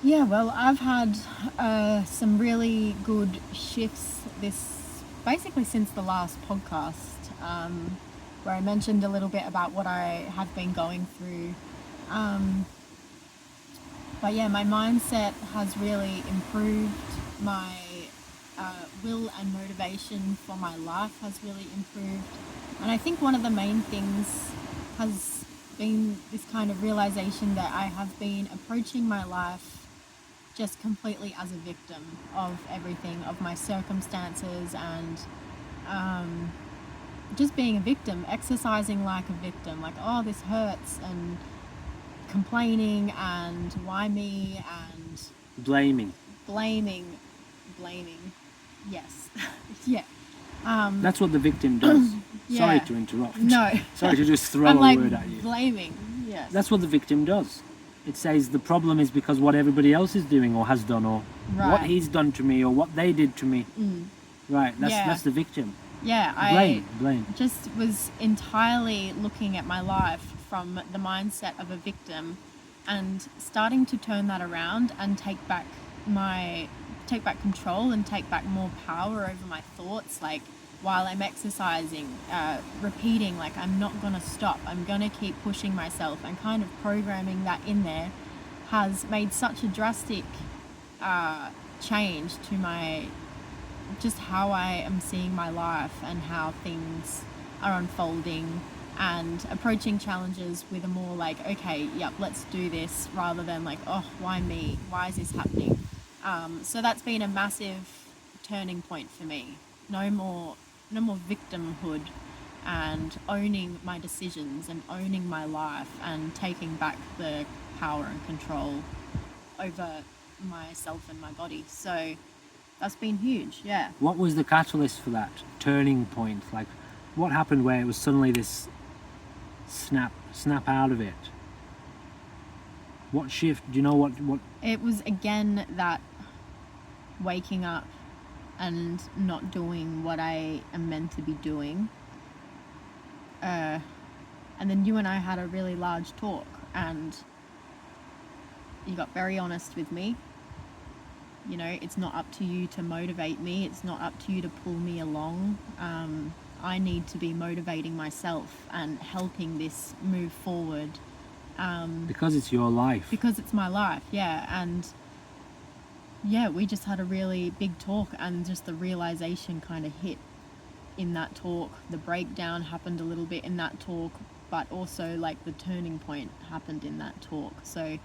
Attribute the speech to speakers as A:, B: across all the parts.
A: Yeah, well, I've had some really good shifts basically since the last podcast, where I mentioned a little bit about what I have been going through. Um, but yeah, my mindset has really improved. My will and motivation for my life has really improved. And I think one of the main things has been this kind of realization that I have been approaching my life just completely as a victim of everything, of my circumstances, and just being a victim, exercising like a victim, like, oh, this hurts, and complaining, and why me, and
B: Blaming.
A: blaming, blaming. Yes. Yeah.
B: That's what the victim does. Sorry
A: Yeah.
B: to interrupt.
A: No.
B: Sorry to just throw
A: I'm
B: a
A: like
B: word at you.
A: blaming. Yes.
B: That's what the victim does. It says the problem is because what everybody else is doing or has done, or what
A: Right.
B: he's done to me, or what they did to me. Right,
A: Yeah.
B: that's the victim.
A: Yeah, I
B: Blame.
A: just was entirely looking at my life from the mindset of a victim, and starting to turn that around and take back control and take back more power over my thoughts, like while I'm exercising, repeating, like, I'm not gonna stop, I'm gonna keep pushing myself, and kind of programming that in there has made such a drastic change to my just how I am seeing my life and how things are unfolding, and approaching challenges with a more like, okay, yep, let's do this, rather than like, oh, why me? Why is this happening? So that's been a massive turning point for me. No more victimhood, and owning my decisions and owning my life and taking back the power and control over myself and my body. So that's been huge, yeah.
B: What was the catalyst for that turning point? Like, what happened where it was suddenly this snap out of it? What shift? Do you know what?
A: It was again that waking up and not doing what I am meant to be doing. And then you and I had a really large talk, and you got very honest with me. You know, it's not up to you to motivate me, it's not up to you to pull me along. I need to be motivating myself and helping this move forward.
B: Because it's your life.
A: Because it's my life, yeah. And yeah, we just had a really big talk, and just the realization kind of hit in that talk. The breakdown happened a little bit in that talk, but also like the turning point happened in that talk. So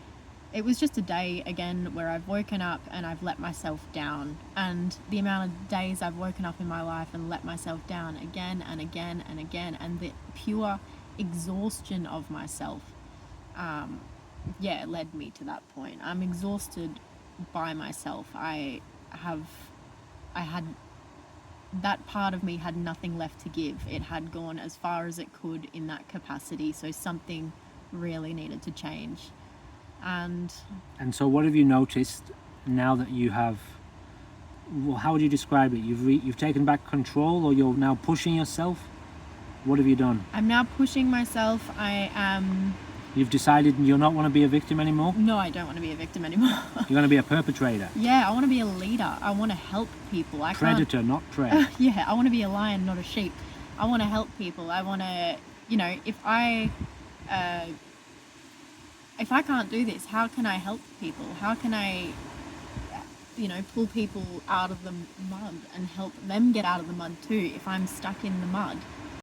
A: it was just a day again where I've woken up and I've let myself down, and the amount of days I've woken up in my life and let myself down again and again and again, and the pure exhaustion of myself, led me to that point. I'm exhausted by myself. Have I had that part of me had nothing left to give. It had gone as far as it could in that capacity, so something really needed to change. And
B: So, what have you noticed now that you have? Well, how would you describe it? You've taken back control, or you're now pushing yourself. What have you done?
A: I'm now pushing myself.
B: You've decided you don't want to be a victim anymore?
A: No, I don't want to be a victim anymore.
B: You're going to be a perpetrator.
A: Yeah, I want to be a leader. I want to help people.
B: Predator, not prey.
A: Yeah, I want to be a lion, not a sheep. I want to help people. I want to, if I can't do this, how can I help people? How can I, pull people out of the mud and help them get out of the mud too if I'm stuck in the mud?